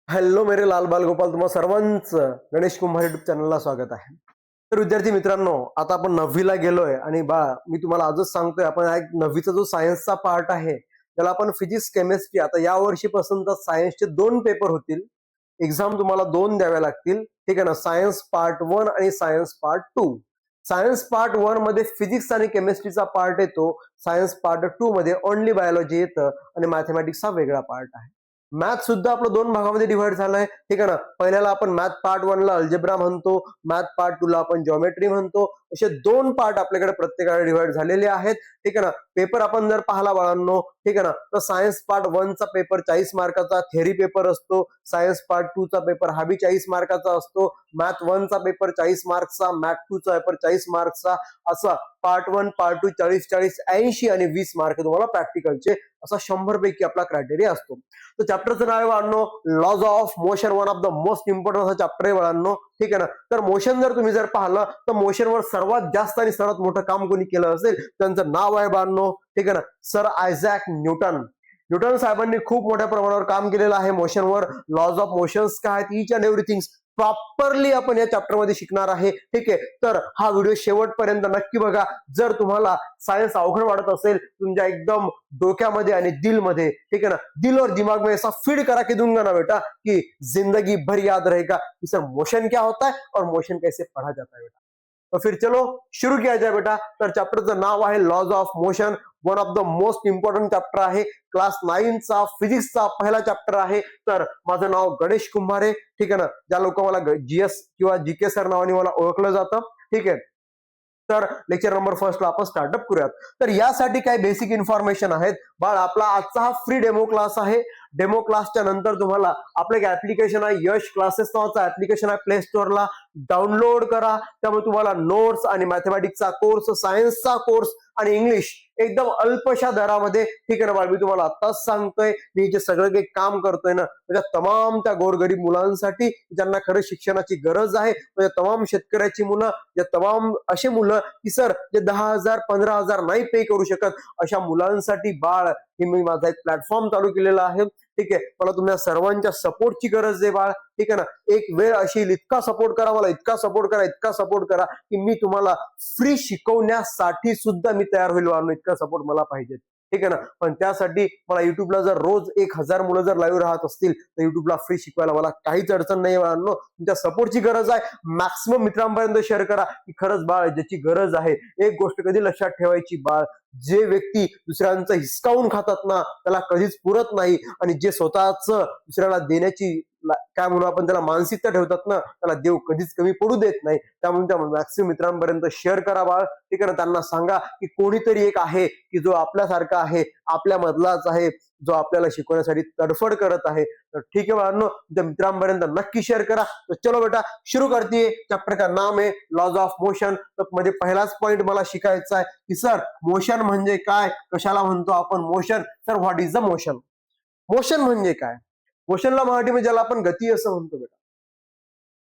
Hello मेरे लाल बाल गोपाल, तुम्हा सर्वांचं गणेश कुंभार युट्यूब चॅनलला स्वागत आहे. तर विद्यार्थी मित्रांनो, आता आपण 9वीला गेलोय आणि मी तुम्हाला आजच सांगतोय, आपण एक 9वीचा जो सायन्सचा पार्ट आहे त्याला आपण फिजिक्स केमिस्ट्री, आता या वर्षीपासून तर सायन्सचे 2 पेपर होतील. एक्झाम तुम्हाला 2 द्याव्या लागतील, ठीक आहे ना. सायन्स पार्ट 1 आणि सायन्स पार्ट 2. सायन्स पार्ट 1 मध्ये फिजिक्स आणि केमिस्ट्रीचा पार्ट येतो. सायन्स पार्ट 2 मध्ये ओनली बायोलॉजी येतं आणि मॅथमॅटिक्सचा वेगळा पार्ट आहे. मॅथ सुद्धा आपलं 2 भागामध्ये डिवाइड झालंय, ठीक आहे ना. पहिल्याला आपण मॅथ पार्ट 1 ला अल्जेब्रा म्हणतो, मॅथ पार्ट 2 ला आपण जॉमेट्री म्हणतो. असे 2 पार्ट आपल्याकडे प्रत्येकाला डिवाइड झालेले आहेत, ठीक आहे ना. पेपर आपण जर पाहिला बाळांनो, ठीक आहे ना, तर सायन्स पार्ट 1 चा पेपर 40 मार्काचा थेअरी पेपर असतो. सायन्स पार्ट 2 चा पेपर हा बी 40 मार्काचा असतो. मॅथ 1 चा पेपर 40 मार्क्सचा, मॅथ 2 चा पेपर 40 मार्क्सचा. असा पार्ट 1 पार्ट 2 40 80 आणि 20 मार्क तुम्हाला प्रॅक्टिकलचे, असा 100 पैकी आपला क्रायटेरिया असतो. तर चॅप्टरचं नाव आहे बाळांनो laws of motion, one of the most important असा चॅप्टर आहे बाळांनो, ठीक आहे ना. तर मोशन जर तुम्ही पाहिलं तर मोशनवर सर्वात जास्त आणि सर्वात मोठं काम कोणी केलं असेल त्यांचं नाव आहे बाळांनो, ठीक आहे ना, सर आयझॅक न्यूटन. न्यूटन साहेबांनी खूप मोठ्या प्रमाणावर काम केलेलं आहे मोशनवर. लॉज ऑफ मोशन्स काय आहेत, इच अँड एव्हरीथिंग प्रॉपरली आपण या चॅप्टर मध्ये शिकणार आहे, ठीक आहे. तर हा व्हिडिओ शेवटपर्यंत नक्की बघा. जर तुम्हाला सायन्स अवघड वाटत असेल तुमच्या एकदम डोक्यामध्ये आणि दिलमध्ये, ठीक है ना, दिल और दिमाग में ऐसा फीड करा के दूंगा ना बेटा कि जिंदगी भर याद रहेगा कि सर मोशन क्या होता है और मोशन कैसे पढ़ा जाता है बेटा. तो फिर चलो शुरू किया जाए बेटा. तर चॅप्टरचं नाव आहे laws of motion, one of the most important chapter आहे. क्लास 9चा फिजिक्सचा पहिला चॅप्टर आहे. तर माझं नाव गणेश कुंभारे, ठीक आहे ना. ज्या लोक मला जीएस किंवा जीके सर नावाने मला ओळखलं जातं, ठीक आहे. तर लेक्चर नंबर फर्स्ट ला आपण स्टार्टअप करूयात. तर यासाठी काही बेसिक इन्फॉर्मेशन आहेत बाळ. आपला आजचा हा फ्री डेमो क्लास आहे. डेमो क्लासच्या नंतर तुम्हाला आपलं एक ऍप्लिकेशन आहे, यश क्लासेस नावाचं ऍप्लिकेशन आहे, प्ले स्टोअरला डाउनलोड करा. त्यामुळे तुम्हाला नोट्स आणि मॅथमॅटिक्सचा कोर्स, सायन्सचा कोर्स आणि इंग्लिश एकदम अल्पशा दरामध्ये, ठीक आहे ना बाळ. मी तुम्हाला आत्ताच सांगतोय, मी जे सगळं काही काम करतोय ना त्याच्या तमाम त्या गोरगरीब मुलांसाठी ज्यांना खरं शिक्षणाची गरज आहे, म्हणजे तमाम शेतकऱ्याची मुलं, जे तमाम असे मुलं की सर जे 10,000 15,000 नाही पे करू शकत, अशा मुलांसाठी बाळ हे मी माझा एक प्लॅटफॉर्म चालू केलेला आहे, ठीक आहे. मला तुम्हाला सर्वांच्या सपोर्टची गरज आहे बाळ, ठीक आहे ना. एक वेळ अशी इतका सपोर्ट करा मला, इतका सपोर्ट करा, इतका सपोर्ट करा की मी तुम्हाला फ्री शिकवण्यासाठी सुद्धा मी तयार होईल बाळ. इतका सपोर्ट मला पाहिजे, ठीक आहे ना. पण त्यासाठी मला युट्यूबला जर रोज 1,000 मुलं जर लाईव्ह राहत असतील तर युट्यूबला फ्री शिकवायला मला काहीच अडचण नाही बाळांनो. तुमच्या सपोर्टची गरज आहे. मॅक्सिमम मित्रांपर्यंत शेअर करा की खरंच बाळ ज्याची गरज आहे. एक गोष्ट कधी लक्षात ठेवायची बाळ, जे व्यक्ती दुसऱ्यांचं हिसकावून खातात ना त्याला कधीच पुरत नाही, आणि जे स्वतःच दुसऱ्याला देण्याची काय म्हणू आपण त्याला मानसिकता ठेवतात ना त्याला देव कधीच कमी पडू देत नाही. त्यामुळे त्या मॅक्सिमम मित्रांपर्यंत शेअर करा बाळ, ठीक आहे ना. त्यांना सांगा की कोणीतरी एक आहे की जो आपल्यासारखा आहे, आपल्या मधलाच आहे, जो आपल्याला शिकवण्यासाठी तडफड करत आहे. तर ठीक आहे बाळांनो, तुमच्या मित्रांपर्यंत नक्की शेअर करा. तर चलो बेटा शुरू करते. चॅप्टर का नाम आहे लॉज ऑफ मोशन. तर म्हणजे पहिलाच पॉइंट मला शिकायचा आहे की सर मोशन म्हणजे काय, कशाला म्हणतो आपण मोशन. तर what is the motion. Motion म्हणजे काय. मोशनला मराठीमध्ये ज्याला आपण गती असं म्हणतो बेटा,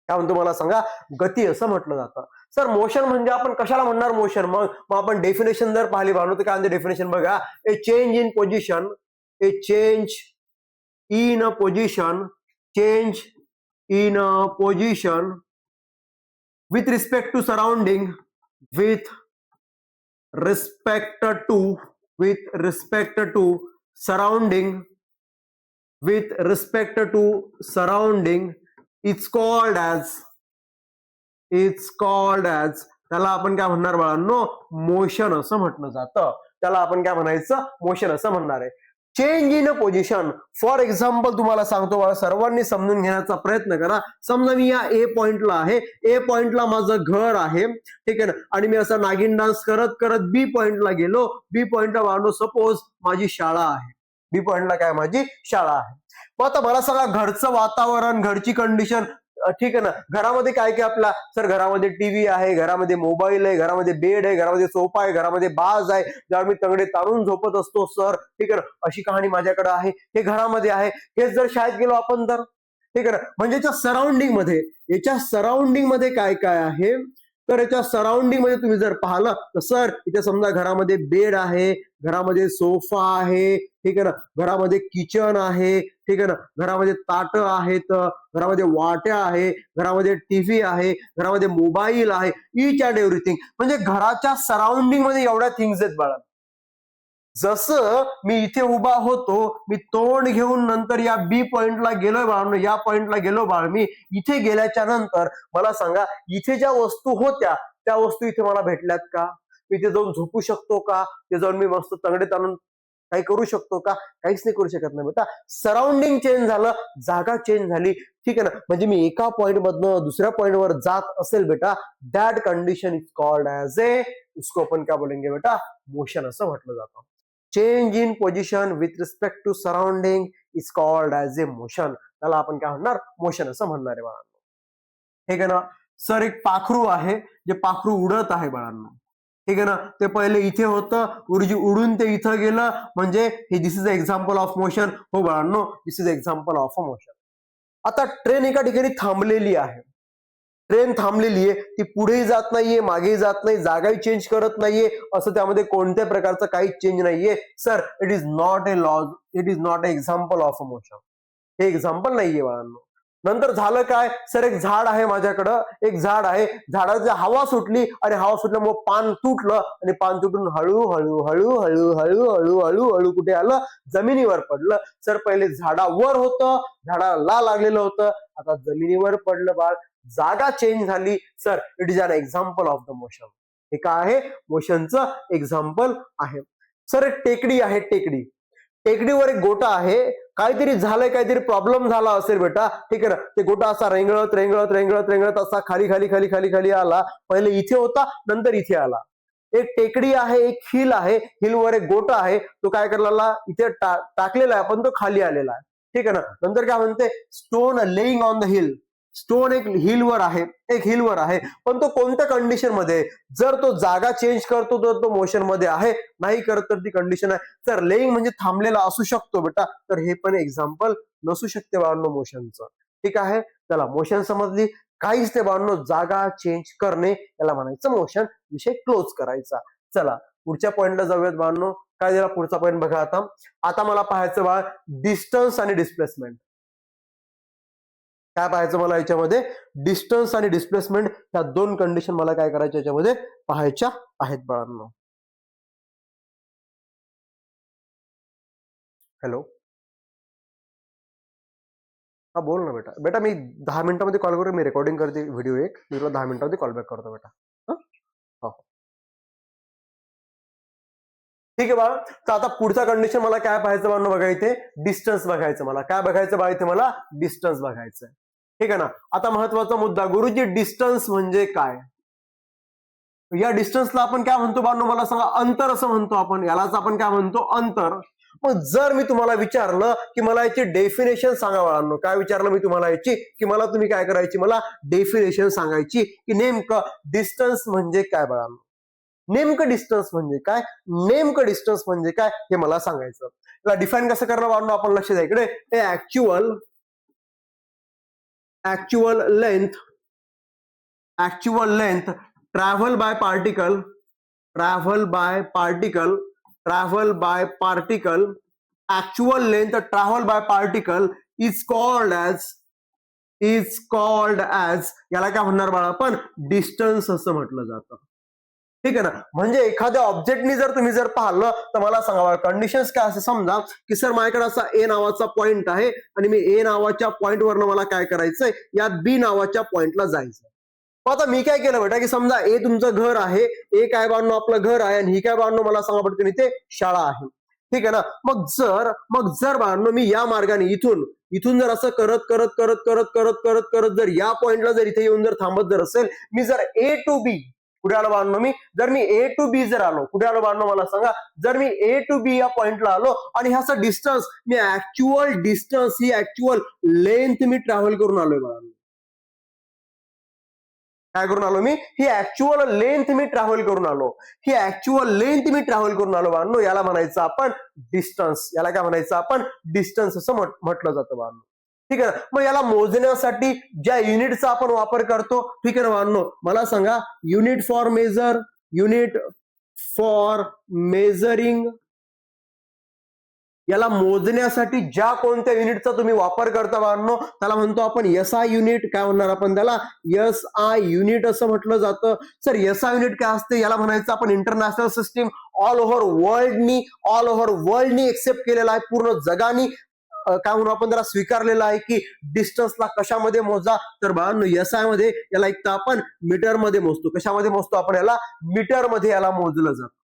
काय म्हणतो मला सांगा, गती असं म्हटलं जातं. सर मोशन म्हणजे आपण कशाला म्हणणार मोशन. मग आपण डेफिनेशन जर पाहिली बाळांनो तर काय म्हणते डेफिनेशन बघा. ए change in position, A change in a position, change in a position with respect to surrounding, with respect to, with respect to surrounding, with respect to surrounding, it's called as, it's called as, त्याला आपण काय म्हणणार बाळांनो, motion असं म्हटलं जातं. त्याला आपण काय म्हणायचं, मोशन असं म्हणणार आहे. Change in a position, for example तुम्हाला सांगतो बाळा, सर्वांनी समजून घेण्याचा प्रयत्न करा. समजा मी या ए पॉइंटला आहे, ए पॉइंटला माझं घर आहे, ठीक आहे ना, आणि मी असा नागिन डान्स करत करत बी पॉइंटला गेलो. बी पॉइंटला बाळांनो सपोज माझी शाळा आहे. बी पॉइंटला काय माझी शाळा आहे. मग आता मला सांगा घरचं वातावरण, घरची कंडिशन, ठीक आहे ना. घरामध्ये काय काय आपला सर, घरामध्ये टीव्ही आहे, घरामध्ये मोबाईल आहे, घरामध्ये बेड आहे, घरामध्ये सोफा आहे, घरामध्ये बाज आहे, ज्यावर मी तंगडे तारून झोपत असतो सर, ठीक आहे ना. अशी कहाणी माझ्याकडे आहे, हे घरामध्ये आहे. हेच जर शाळेत गेलो आपण तर, ठीक आहे ना. म्हणजे याच्या सराउंडिंग मध्ये काय काय आहे. तर याच्या सराउंडिंग मध्ये तुम्ही जर पाहिलं तर सर इथे समजा घरामध्ये बेड आहे, घरामध्ये सोफा आहे, ठीक आहे ना, घरामध्ये किचन आहे, ठीक आहे ना, घरामध्ये ताट आहेत, घरामध्ये वाट्या आहे, घरामध्ये टीव्ही आहे, घरामध्ये मोबाईल आहे, इच अँड एव्हरीथिंग. म्हणजे घराच्या सराउंडिंग मध्ये एवढ्या थिंग्स आहेत बाळा. जसं मी इथे उभा होतो, मी तोंड घेऊन नंतर या बी पॉइंटला गेलोय बाळ, या पॉइंटला गेलो बाळ, मी इथे गेल्याच्या नंतर मला सांगा, इथे ज्या वस्तू होत्या त्या वस्तू इथे मला भेटल्यात का? मी इथे जाऊन झोपू शकतो का? ते जाऊन मी मस्त तंगडे ताणून काही करू शकतो का? काहीच नाही करू शकत नाही बेटा. सराउंडिंग चेंज झालं, जागा चेंज झाली, ठीक आहे ना. म्हणजे मी एका पॉइंट मधनं दुसऱ्या पॉइंट वर जात असेल बेटा, that condition is called as a, उसको अपन क्या बोलेंगे बेटा, मोशन असं म्हटलं जातं. Change in position with respect to surrounding is called as a motion. त्याला आपण काय म्हणणार, मोशन असं म्हणणार आहे बाळांनो. ठीक आहे ना. सर एक पाखरू आहे, जे पाखरू उडत आहे बाळांनो, ठीक आहे ना. ते पहिले इथे होतं, उडून ते इथं गेलं, म्हणजे हे this is example of motion. हो बाळांनो, this is example of a motion. आता ट्रेन एका ठिकाणी थांबलेली आहे, ट्रेन थांबलेली आहे, ती पुढेही जात नाहीये, मागेही जात नाही, जागाही चेंज करत नाहीये, असं त्यामध्ये कोणत्या प्रकारचं काही चेंज नाहीये. Sir it is not a laws, it is not a example of a motion. हे एक्झाम्पल नाहीये बाळांनो. नंतर झालं काय, सर एक झाड आहे माझ्याकडं, एक झाड आहे, झाडाची हवा सुटली आणि हवा सुटल्यामुळे पान तुटलं आणि पान तुटून हळूहळू हळूहळू हळूहळू हळूहळू कुठे आलं, जमिनीवर पडलं. सर पहिले झाडावर होतं, झाडाला लागलेलं होतं, आता जमिनीवर पडलं बाळ, जागा चेंज झाली. Sir it is an example of the motion. हे काय आहे, मोशनचं एक्झाम्पल आहे. सर एक टेकडी आहे, टेकडी, टेकडीवर एक गोटा आहे, काहीतरी झालंय, काहीतरी प्रॉब्लेम झाला असेल बेटा, ठीक आहे ना. ते गोटा असा रेंगळत रेंगळत रेंगळत रेंगळत असा खाली खाली खाली खाली खाली आला, पहिले इथे होता, नंतर इथे आला. एक टेकडी आहे, एक हिल आहे, हिलवर एक गोटा आहे, तो काय करायला इथे टाकलेला आहे, पण तो खाली आलेला आहे, ठीक आहे ना. नंतर काय म्हणते, stone laying on the hill. Stone एक हिलवर आहे, एक हिलवर आहे, पण तो कोणत्या कंडिशन मध्ये, जर तो जागा चेंज करतो तर तो मोशन मध्ये आहे, नाही करत तर ती कंडिशन आहे. तर लेईंग म्हणजे थांबलेला असू शकतो बेटा, तर हे पण एक्झाम्पल नसू शकते बाळांनो मोशनचं. ठीक आहे, चला मोशन समजली. काहीच ते बाळांनो जागा चेंज करणे, याला म्हणायचं मोशन. विषय क्लोज करायचा. चला पुढच्या पॉइंटला जाऊयात बाळांनो. काय दिला पुढचा पॉइंट बघा. आता आता मला पाहायचं बाळ, डिस्टन्स आणि डिस्प्लेसमेंट. काय पाहायचं मला याच्यामध्ये, डिस्टन्स आणि डिस्प्लेसमेंट, ह्या दोन कंडिशन मला काय करायच्या याच्यामध्ये पाहायच्या आहेत बाळांनो. हॅलो, हा बोल ना बेटा. बेटा मी 10 मिनिटांमध्ये कॉल करू, मी रेकॉर्डिंग करते व्हिडिओ एक, मी तुला 10 मिनिटांमध्ये कॉल बॅक करतो बेटा. हो ठीक आहे बाळा. तर आता पुढचा कंडिशन मला काय पाहायचं बाळांनो बघा, इथे डिस्टन्स बघायचं मला. काय बघायचं बाळा इथे मला, डिस्टन्स बघायचं. ठीक आहे ना. आता महत्वाचा मुद्दा, गुरुजी डिस्टन्स म्हणजे काय. या डिस्टन्सला आपण काय म्हणतो बाळांनो मला सांगा, अंतर असं म्हणतो आपण, यालाच आपण काय म्हणतो, अंतर. मग जर मी तुम्हाला विचारलं की मला याची डेफिनेशन सांगा बाळांनो, काय विचारलं मी तुम्हाला याची, की मला तुम्ही काय करायची, मला डेफिनेशन सांगायची, की नेमकं डिस्टन्स म्हणजे काय बाळांनो, नेमकं डिस्टन्स म्हणजे काय, नेमकं डिस्टन्स म्हणजे काय हे मला सांगायचं. त्याला डिफाईन कसं करणं बाळांनो, आपण लक्ष द्या इकडे. हे actual length travel by particle, travel by particle, travel by particle, actual length travel by particle is called as याला काय म्हणणार बाळा आपण, डिस्टन्स असं म्हटलं जातं. ठीक आहे ना. म्हणजे एखाद्या ऑब्जेक्टनी जर तुम्ही जर पाहिलं तर मला सांगा कंडिशन्स काय असं, समजा की सर माझ्याकडे असा ए नावाचा पॉइंट आहे आणि मी ए नावाच्या पॉइंट वरनं मला काय करायचंय, या बी नावाच्या पॉइंटला जायचं. आता मी काय केलं बेटा, की समजा ए तुमचं घर आहे, ए काय बांधणं आपलं घर आहे, आणि ही काय बांधणं मला सांगा पटकन, इथे शाळा आहे. ठीक आहे ना. मग जर बांधणं मी या मार्गाने इथून जर असं करत करत करत करत करत करत करत जर या पॉइंटला जर इथे येऊन जर थांबत जर असेल, मी जर ए टू बी कुठे आलो बांधणं, मी जर मी ए टू बी जर आलो, कुठे आलो बांधणं मला सांगा, जर मी ए टू बी या पॉइंटला आलो आणि ह्याचा डिस्टन्स, मी ऍक्च्युअल डिस्टन्स, ही ऍक्च्युअल लेंथ मी ट्रॅव्हल करून आलोय बाळांनो. काय करून आलो मी, ही ऍक्च्युअल लेंथ मी ट्रॅव्हल करून आलो, ही ऍक्च्युअल लेंथ मी ट्रॅव्हल करून आलो बाळांनो, याला म्हणायचं आपण डिस्टन्स. याला काय म्हणायचं आपण, डिस्टन्स असं म्हटलं जातं बाळांनो. ठीक आहे ना. मग याला मोजण्यासाठी ज्या युनिटचा आपण वापर करतो, ठीक आहे ना बाळांनो, मला सांगा, युनिट फॉर मेजरिंग याला मोजण्यासाठी ज्या कोणत्या युनिटचा तुम्ही वापर करता बाळांनो त्याला म्हणतो आपण SI युनिट. काय म्हणणार आपण त्याला? SI युनिट असं म्हटलं जातं. सर SI युनिट काय असते? याला म्हणायचं आपण इंटरनॅशनल सिस्टीम. ऑल ओव्हर वर्ल्डनी एक्सेप्ट केलेला आहे, पूर्ण जगाने काय म्हणून आपण त्याला स्वीकारलेलं आहे की डिस्टन्सला कशामध्ये मोजा. तर बाळांनो SI मध्ये याला एक तर आपण मीटर मध्ये मोजतो. कशामध्ये मोजतो आपण याला? मीटर मध्ये याला मोजलं जातं.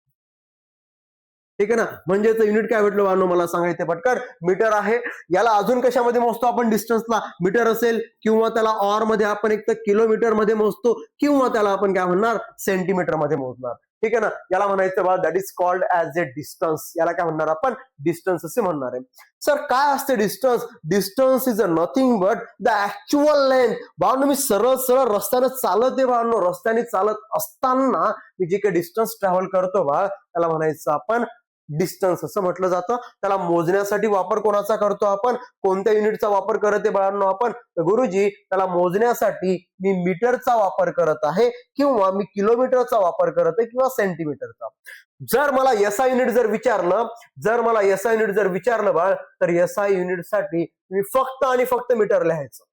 ठीक आहे ना. म्हणजे युनिट काय भेटलं बाळांनो मला सांगायचं पटकन? मीटर आहे. याला अजून कशामध्ये मोजतो आपण? डिस्टन्सला मीटर असेल किंवा त्याला ऑर मध्ये आपण एक तर किलोमीटर मध्ये मोजतो किंवा त्याला आपण काय म्हणणार? सेंटीमीटर मध्ये मोजणार. ठीक आहे ना. याला म्हणायचं बा that is called as A distance. याला काय म्हणणार आपण? डिस्टन्स असे म्हणणार आहे. सर काय असते distance? Distance is a nothing but the actual length. बाळांनो मी सरळ सरळ रस्त्याने चालत आहे बाळांनो. रस्त्याने चालत असताना मी जे काही डिस्टन्स ट्रॅव्हल करतो बाळ त्याला म्हणायचं आपण डिस्टन्स असं म्हटलं जातं. त्याला मोजण्यासाठी वापर कोणाचा करतो आपण? कोणत्या युनिटचा वापर करत आहे बाळांनो आपण? तर गुरुजी त्याला मोजण्यासाठी मी मीटरचा वापर करत आहे किंवा मी किलोमीटरचा वापर करत आहे किंवा सेंटीमीटरचा. जर मला SI युनिट जर विचारलं बाळ तर SI युनिट साठी मी फक्त आणि फक्त मीटर लिहायचं.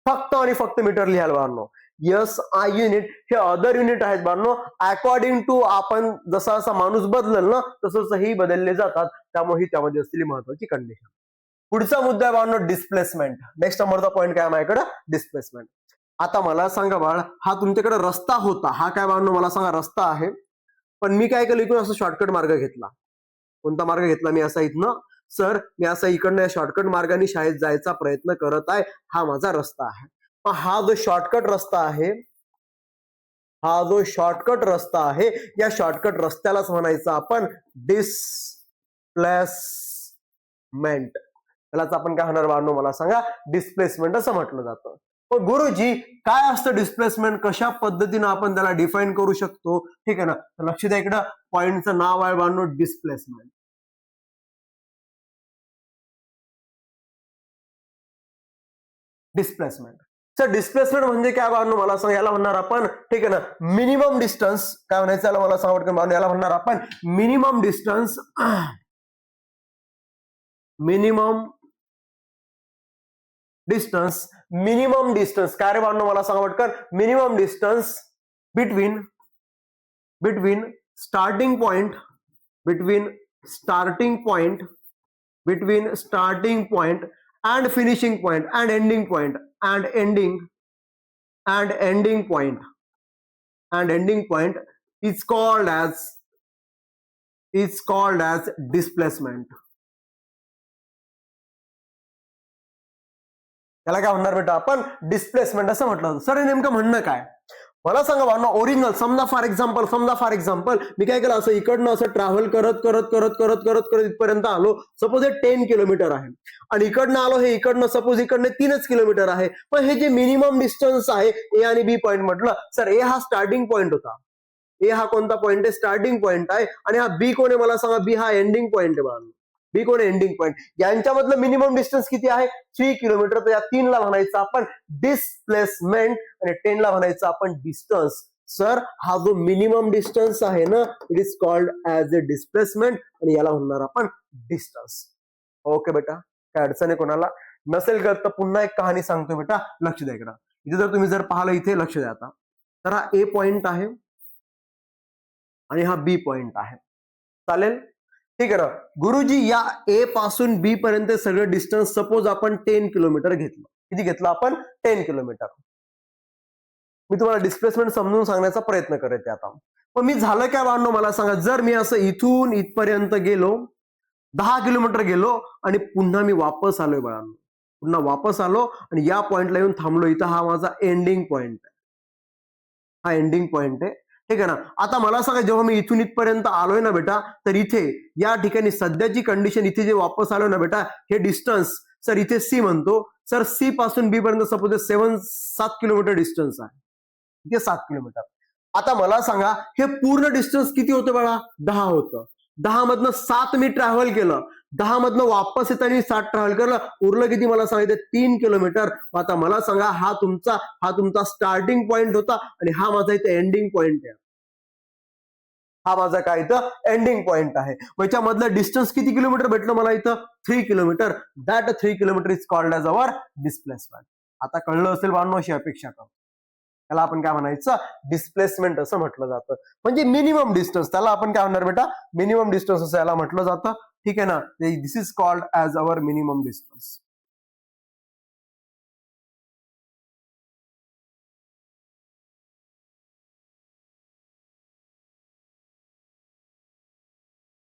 फक्त आणि फक्त मीटर लिहायला बाळांनो. SI युनिट हे अदर युनिट आहेत बाळांनो. अकॉर्डिंग टू आपण जसा जसा माणूस बदलल ना तसं ही बदलले जातात. त्यामुळे ही त्यामध्ये असलेली महत्वाची कंडिशन. पुढचा मुद्दा आहे बाळांनो डिस्प्लेसमेंट. नेक्स्ट नंबरचा पॉईंट काय माझ्याकडे? डिस्प्लेसमेंट. आता मला सांगा बाळ, हा तुमच्याकडे रस्ता होता. हा काय बाळांनो मला सांगा? रस्ता आहे. पण मी काय केलं इकडून असं शॉर्टकट मार्ग घेतला. कोणता मार्ग घेतला मी? असा इथनं. सर मी असा इकडनं या शॉर्टकट मार्गाने शाळेत जायचा प्रयत्न करत आहे. हा माझा रस्ता आहे. हा जो शॉर्टकट रस्ता आहे या शॉर्टकट रस्त्यालाच म्हणायचं आपण डिस्प्लेसमेंट. त्यालाच आपण काय होणार बाळांनो मला सांगा? डिस्प्लेसमेंट असं म्हटलं जातं. पण गुरुजी काय असतं डिस्प्लेसमेंट? कशा पद्धतीने आपण त्याला डिफाईन करू शकतो? ठीक आहे ना. तर लक्ष द्या इकडं पॉइंटचं नाव आहे बाळांनो डिस्प्लेसमेंट. डिस्प्लेसमेंट. सर डिस्प्लेसमेंट म्हणजे काय बाळांनो मला सांगा? याला म्हणणार आपण ठीक आहे ना मिनिमम डिस्टन्स. काय म्हणायचं याला मला सांगा बाळांनो? याला म्हणणार आपण मिनिमम डिस्टन्स. मिनिमम डिस्टन्स काय रे बाळांनो मला सांगा पटकन? Minimum distance between starting point and finishing point and ending point is called as displacement. याला काय म्हणणार बेटा आपण? डिस्प्लेसमेंट असं म्हटलं. सर नेमकं म्हणणं काय? मला सांगा बाळांनो ओरिजिनल समजा फॉर एक्झाम्पल मी काय केलं असं इकडनं असं ट्रॅव्हल करत इथपर्यंत आलो. सपोज हे 10 किलोमीटर आहे आणि इकडनं आलो हे इकडनं सपोज इकडनं 3 किलोमीटर आहे. पण हे जे मिनिमम डिस्टन्स आहे ए आणि बी पॉईंट म्हटलं. सर ए हा स्टार्टिंग पॉईंट होता. ए हा कोणता पॉईंट आहे? स्टार्टिंग पॉईंट आहे. आणि हा बी कोण आहे मला सांगा? बी हा एंडिंग पॉईंट आहे बाळांनो. बी कोण एंडिंग पॉईंट. यांच्यामधलं मिनिमम डिस्टन्स किती आहे? 3 किलोमीटर. तर या 3 ला म्हणायचं आपण डिस्प्लेसमेंट आणि 10 ला म्हणायचं आपण डिस्टन्स. सर हा जो मिनिमम डिस्टन्स आहे ना it is called as a displacement आणि याला म्हणणार आपण डिस्टन्स. ओके बेटा. काय अडचण आहे कोणाला? नसेल करत तर पुन्हा एक कहाणी सांगतो बेटा. लक्ष द्या इकडं. इथे जर तुम्ही पाहिलं इथे लक्ष द्या आता. तर हा ए पॉइंट आहे आणि हा बी पॉइंट आहे. चालेल ठीक आहे ना. गुरुजी या ए पासून बी पर्यंत सगळं डिस्टन्स सपोज आपण 10 किलोमीटर घेतलं. किती घेतलं आपण? 10 किलोमीटर. मी तुम्हाला डिस्प्लेसमेंट समजून सांगण्याचा प्रयत्न करते आता. पण मी झालं काय बाळांनो मला सांगा? जर मी असं इथून इथपर्यंत गेलो 10 किलोमीटर गेलो आणि पुन्हा मी वापस आलोय बाळांनो. पुन्हा वापस आलो आणि या पॉइंटला येऊन थांबलो. इथं हा माझा एंडिंग पॉइंट आहे. हा एंडिंग पॉइंट आहे. ठीक आहे ना. आता मला सांगा जेव्हा मी इथून इथपर्यंत आलोय ना बेटा तर इथे या ठिकाणी सध्याची कंडिशन इथे जे वापस आलोय ना बेटा हे डिस्टन्स सर इथे सी म्हणतो. सर सी पासून बी पर्यंत सपोज 7 किलोमीटर डिस्टन्स आहे. इथे 7 किलोमीटर. आता मला सांगा हे पूर्ण डिस्टन्स किती होतं बाळा? 10 होतं. 10 मधनं 7 मी ट्रॅव्हल केलं. 10 मधनं वापस येताना 7 ट्रॅव्हल केलं. उरलं किती मला सांगितलं? 3 किलोमीटर. आता मला सांगा हा तुमचा स्टार्टिंग पॉइंट होता आणि हा माझा इथे एंडिंग पॉइंट आहे. हा माझा काय इथं एंडिंग पॉइंट आहे. याच्यामधलं डिस्टन्स किती किलोमीटर भेटलं मला इथं 3 kilometre. That 3 kilometre is called as our displacement. आता कळलं असेल बांधव, अशी अपेक्षा करतो. त्याला आपण काय म्हणायचं, डिस्प्लेसमेंट असं म्हटलं जातं. म्हणजे मिनिमम डिस्टन्स, त्याला आपण काय म्हणणार बेटा, मिनिमम डिस्टन्स असं याला म्हटलं जातं. ठीक आहे ना. This is called as our minimum distance.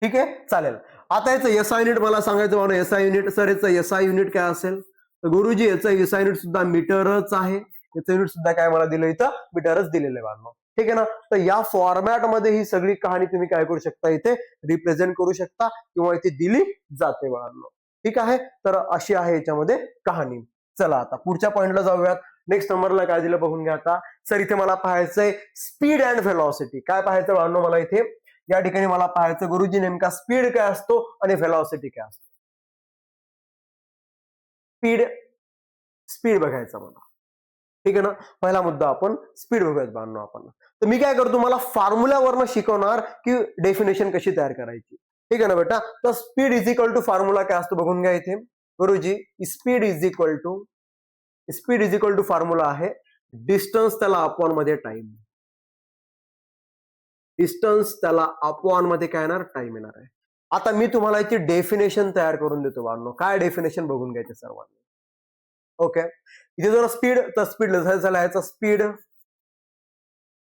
ठीक आहे, चालेल. आता याचं एसआय युनिट मला सांगायचं म्हणून एसआय युनिट, सर याचं एसआय युनिट काय असेल, तर गुरुजी याचं एसआय युनिट सुद्धा मीटरच आहे. याचं युनिट सुद्धा काय मला दिलं इथं, मीटरच दिलेलं आहे बाळांनो. ठीक आहे ना. तर या फॉर्मॅटमध्ये ही सगळी कहाणी तुम्ही काय करू शकता, इथे रिप्रेझेंट करू शकता किंवा इथे दिली जाते बाळांनो. ठीक आहे. तर अशी आहे याच्यामध्ये कहाणी. चला आता पुढच्या पॉइंटला जाऊयात. नेक्स्ट नंबरला काय दिलं बघून घ्या आता. सर इथे मला पाहायचंय स्पीड अँड व्हेलॉसिटी. काय पाहायचं बाळांनो मला इथे, या ठिकाणी मला पाहायचं गुरुजी नेमका स्पीड काय असतो आणि व्हेलॉसिटी काय असतो. स्पीड, स्पीड बघायचं मला. ठीक आहे ना. पहिला मुद्दा आपण स्पीड बघूयात बांधलो आपण. तर मी काय करतो, मला फॉर्म्युल्यावरनं शिकवणार की डेफिनेशन कशी तयार करायची. ठीक आहे ना बेटा. तर speed is equal to formula काय असतो बघून घ्या इथे. गुरुजी speed is equal to formula आहे डिस्टन्स त्याला अपॉन मध्ये टाइम. डिस्टन्स त्याला अपॉन मध्ये काय येणार, टाइम येणार आहे. आता मी तुम्हाला याची डेफिनेशन तयार करून देतो बांधलो. काय डेफिनेशन बघून घ्यायचे सर्वांनी. ओके. इथे जर स्पीड, तर स्पीड लिहायचा स्पीड,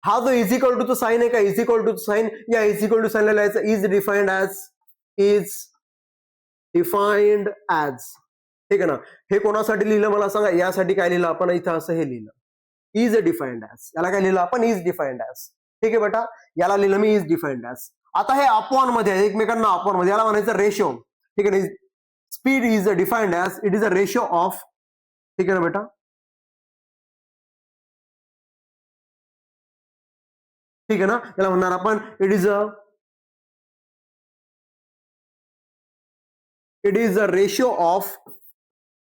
हा जो इज इक्वल टू साइन आहे का, इज इक्वल टू साइन, या इज इक्वल टू साइन लिहायचं इज डिफाइंड ॲज. ठीक आहे ना. हे कोणासाठी लिहिलं मला सांगा, यासाठी काय लिहिलं आपण इथं, असं हे लिहिलं इज डिफाइंड ॲज. याला काय लिहिलं आपण, इज डिफाइंड ॲज. ठीक आहे बेटा. याला लिहिलं मी इज डिफाइंड ॲज. आता हे अपॉन मध्ये आहे, एकमेकांना अपॉन मध्ये, याला म्हणायचं रेशो. ठीक आहे. Speed is defined as, it is a ratio of. ठीक आहे ना बेटा. ठीक आहे ना. याला म्हणणार आपण it is a ratio of,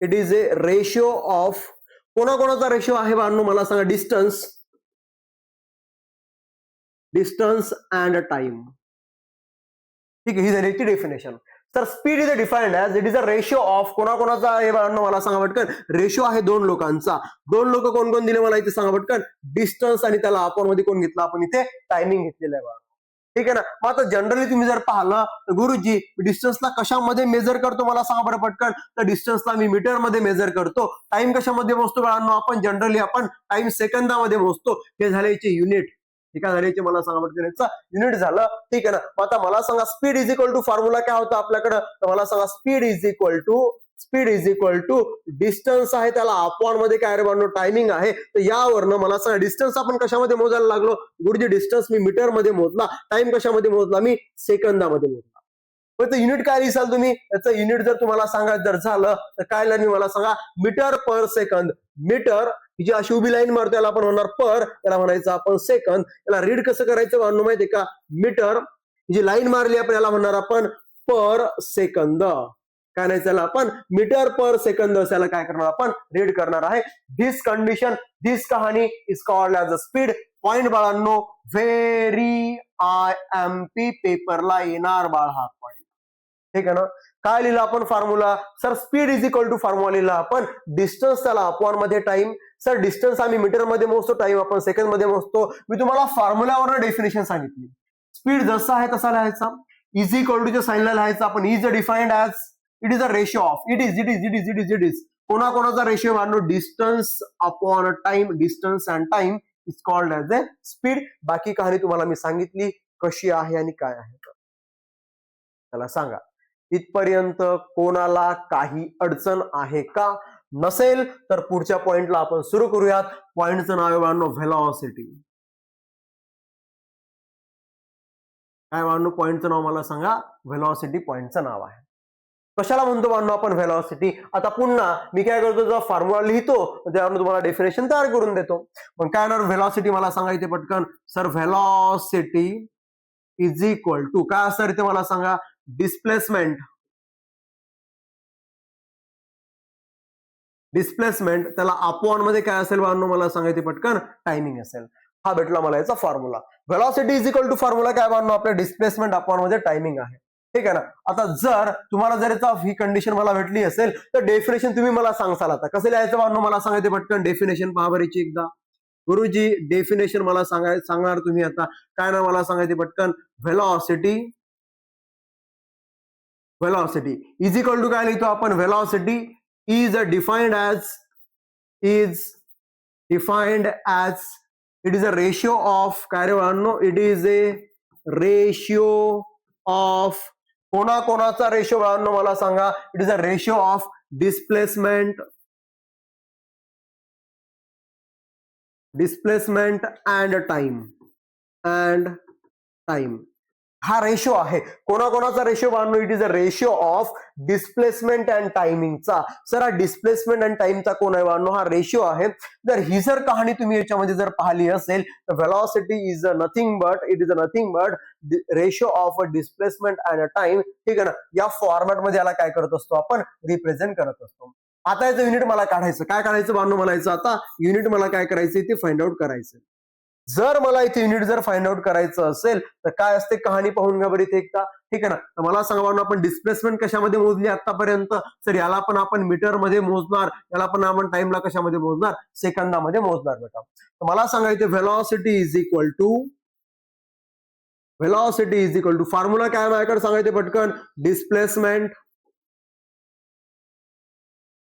it is a ratio of, कोणाकोणाचा रेशो आहे बांधू मला सांगा, डिस्टन्स अँड टाइम. ठीक आहे. ही झाली याची डेफिनेशन. तर speed is defined as, it is a ratio of, कोणाकोणाचा आहे बाळांनो मला सांगा पटकन. रेशो आहे दोन लोकांचा. दोन लोक कोण कोण दिले मला इथे सांगा पटकन. डिस्टन्स आणि त्याला आपण मध्ये कोण घेतला, आपण इथे टायमिंग घेतलेलं आहे बाळा. ठीक आहे ना. मग आता जनरली तुम्ही जर पाहिलं तर गुरुजी डिस्टन्सला कशामध्ये मेजर करतो मला सांगा बरं पटकन. तर डिस्टन्सला मी मीटर मध्ये मेजर करतो. टाइम कशामध्ये मोजतो बाळांनो, आपण जनरली आपण टाइम सेकंदामध्ये मोजतो. हे झाले याचे युनिट. ठीक आहे. झाले मला सांगा पटकन, याचा युनिट झालं. ठीक आहे ना. मग आता मला सांगा speed is equal to formula काय होता आपल्याकडं, तर मला सांगा speed is equal to distance आहे, त्याला अपॉन मध्ये काय रे बांधलो, टायमिंग आहे. तर यावरनं मला सांगा डिस्टन्स आपण कशामध्ये मोजायला लागलो, गुरुजी डिस्टन्स मी मीटर मध्ये मोजला, टाइम कशामध्ये मोजला, मी सेकंदामध्ये मोजला. पण युनिट काय लिहिसाल तुम्ही, त्याचं युनिट जर तुम्हाला सांगायचं जर झालं तर काय लिहिलं मला सांगा, मीटर पर सेकंद. मीटर ही जी अशी उभी लाईन मारतो याला आपण म्हणणार पर, याला म्हणायचं आपण सेकंद. याला रीड कसं करायचं म्हणून माहितीये का, मीटर जी लाईन मारली आपण याला म्हणणार आपण पर सेकंद. काय नाही त्याला आपण मीटर पर सेकंद, त्याला काय करणार आपण रीड करणार आहे. दिस कंडिशन, दिस कहाणी is called as a speed. Point बाळांनो व्हेरी IMP पेपरला येणार बाळ हा पॉइंट. ठीक आहे ना. काय लिहिलं आपण formula, sir speed is equal to formula लिहिला आपण डिस्टन्स त्याला अपॉन मध्ये टाइम. सर डिस्टन्स आम्ही मीटर मध्ये मोजतो, टाइम आपण सेकंड मध्ये मोजतो. मी तुम्हाला फॉर्म्युल्यावर डेफिनेशन सांगितली. स्पीड जसा आहे तसा लिहायचा, इज इक्वल टूच्या साईनला लिहायचा आपण is defined as, it is a ratio of, it is कोणाकोणाचा रेशिओ मानलो, distance upon time, distance and time is called as a speed. बाकी कहाणी तुम्हाला मी सांगितली कशी आहे आणि काय आहे. त्याला सांगा इथपर्यंत कोणाला काही अडचण आहे का, नसेल तर पुढच्या पॉइंटला आपण सुरू करूयात. पॉइंटचं नाव आहे बाळांनो व्हेलॉसिटी. काय बाळांनो पॉइंटचं नाव मला सांगा, व्हेलॉसिटी पॉइंटचं नाव आहे. कशाला म्हणतो बाळांनो आपण व्हेलॉसिटी. आता पुन्हा मी काय करतो, जो फॉर्म्युला लिहितो त्यावरून तुम्हाला डेफिनेशन तयार करून देतो. पण काय येणार व्हेलॉसिटी मला सांगा इथे पटकन. Sir velocity is equal to काय असणार इथे मला सांगा, डिस्प्लेसमेंट. डिस्प्लेसमेंट त्याला अपॉन मध्ये काय असेल बाळांनो मला सांगायचे पटकन, टायमिंग असेल. हा भेटला मला याचा formula. Velocity is equal to formula काय बांधलो आपल्या डिस्प्लेसमेंट अपॉन मध्ये टायमिंग आहे. ठीक आहे ना. आता जर तुम्हाला जर याचा ही कंडिशन मला भेटली असेल तर डेफिनेशन तुम्ही मला सांगसाल. आता कसं लिहायचं बांधलो मला सांगायचे पटकन डेफिनेशन पहा बरीची एकदा. गुरुजी डेफिनेशन मला सांगणार तुम्ही आता काय ना मला सांगायचे पटकन. व्हेलॉसिटी इज इक्वल टू काय लिहितो आपण. Velocity is defined as it is a ratio of काय रे बाळांनो. It is a ratio of कोणाचा रेशियो बाळांनो मला सांगा. It is a ratio of displacement and time. हा रेशिओ आहे. कोणाचा रेशिओ बांधलो. It is a ratio of displacement and टायमिंगचा. सर हा डिस्प्लेसमेंट अँड टाइमचा कोण आहे बांधलो. हा रेशिओ आहे. जर ही जर कहाणी तुम्ही याच्यामध्ये जर पाहिली असेल तर velocity is nothing but ratio of displacement and time. ठीक आहे ना. या फॉर्मॅटमध्ये याला काय करत असतो आपण रिप्रेझेंट करत असतो. आता याचं युनिट मला काढायचं. काय काढायचं बांधलो मला याचं आता युनिट मला काय करायचं ते फाइंड आउट करायचं. जर मला इथे युनिट जर फाइंड आउट करायचं असेल तर काय असते कहाणी पाहून घ्या बरी एकदा. ठीक आहे ना. तर मला सांगा आपण डिस्प्लेसमेंट कशामध्ये मोजली आतापर्यंत. तर याला पण आपण मीटर मध्ये मोजणार. याला पण आपण टाइमला कशामध्ये मोजणार. सेकंदामध्ये मोजणार बेटा. तर मला सांगायचं velocity is equal to formula काय माझ्याकडे सांगायचे पटकन.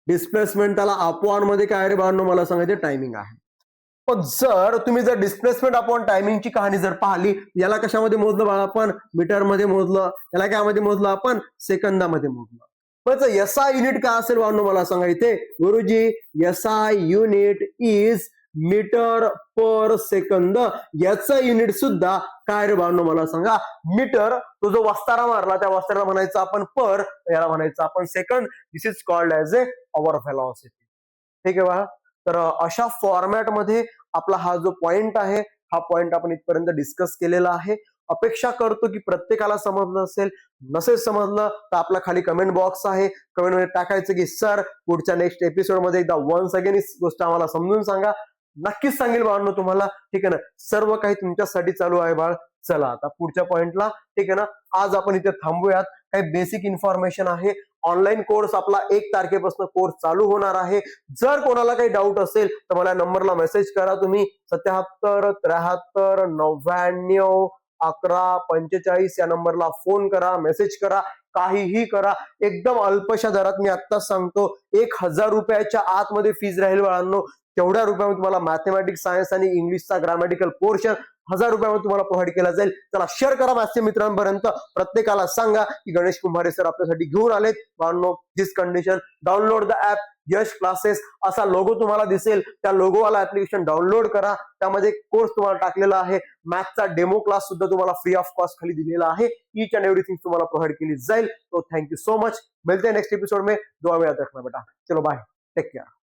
डिस्प्लेसमेंट त्याला अपॉन मध्ये काय रे बाळांनो मला सांगायचे टायमिंग आहे. पण जर तुम्ही जर डिस्प्लेसमेंट अपॉन टायमिंगची कहाणी जर पाहिली. याला कशामध्ये मोजलं बाळा आपण. मीटरमध्ये मोजलं. याला काय मोजलं आपण. सेकंदामध्ये मोजलं. पण एसआय युनिट काय असेल बाळांनो मला सांगा इथे. गुरुजी SI unit is metre per second. याचं युनिट सुद्धा काय रे बाळांनो मला सांगा. मीटर. तो जो वस्तारा मारला त्या वस्ताराला म्हणायचं आपण पर. याला म्हणायचं आपण second. This is called as A our velocity. ठीक आहे बाळा. तर अशा फॉर्मॅटमध्ये आपला हा जो पॉइंट आहे हा पॉइंट आपण इथपर्यंत डिस्कस केलेला आहे. अपेक्षा करतो की प्रत्येकाला समजलं असेल. नसेल समजलं तर आपला खाली कमेंट बॉक्स आहे. कमेंटमध्ये टाकायचं की सर पुढच्या नेक्स्ट एपिसोडमध्ये एकदा वन्स अगेन ही गोष्ट आम्हाला समजून सांगा. नक्कीच सांगेल बाळांनो तुम्हाला. ठीक आहे ना. सर्व काही तुमच्यासाठी चालू आहे बाळ. चला आता पुढच्या पॉइंटला. ठीक आहे ना. आज आपण इथे थांबूयात. काही बेसिक इन्फॉर्मेशन आहे. ऑनलाईन कोर्स आपला 1 तारखेपासून कोर्स चालू होणार आहे. जर कोणाला काही डाऊट असेल तर मला नंबरला मेसेज करा तुम्ही. 77 73 99 11 45 या नंबरला फोन करा. मेसेज करा. काहीही करा. एकदम अल्पशा दरात मी आत्ताच सांगतो 1000 रुपयाच्या आतमध्ये फीज राहील बाळांनो. तेवढ्या रुपयामध्ये तुम्हाला मॅथमॅटिक्स सायन्स आणि इंग्लिशचा ग्रामॅटिकल पोर्शन 1000 रुपयामध्ये तुम्हाला प्रोव्हाइड केला जाईल. चला शेअर करा माझ्या मित्रांपर्यंत. प्रत्येकाला सांगा की गणेश कुंभारे सर आपल्यासाठी घेऊन आलेत. बाळांनो this condition download the app Yash classes असा लोगो तुम्हाला दिसेल. त्या लोगोवाला ऍप्लिकेशन डाउनलोड करा. त्यामध्ये कोर्स तुम्हाला टाकलेला आहे. मॅथचा डेमो क्लास सुद्धा तुम्हाला फ्री ऑफ कॉस्ट खाली दिलेला आहे. ईच अँड एव्हरीथिंग तुम्हाला प्रोव्हाइड केली जाईल. तो थँक्यू सो मच. मिलते हैं नेक्स्ट एपिसोड में. दुआ में याद रखना बेटा. चलो बाय. Take care.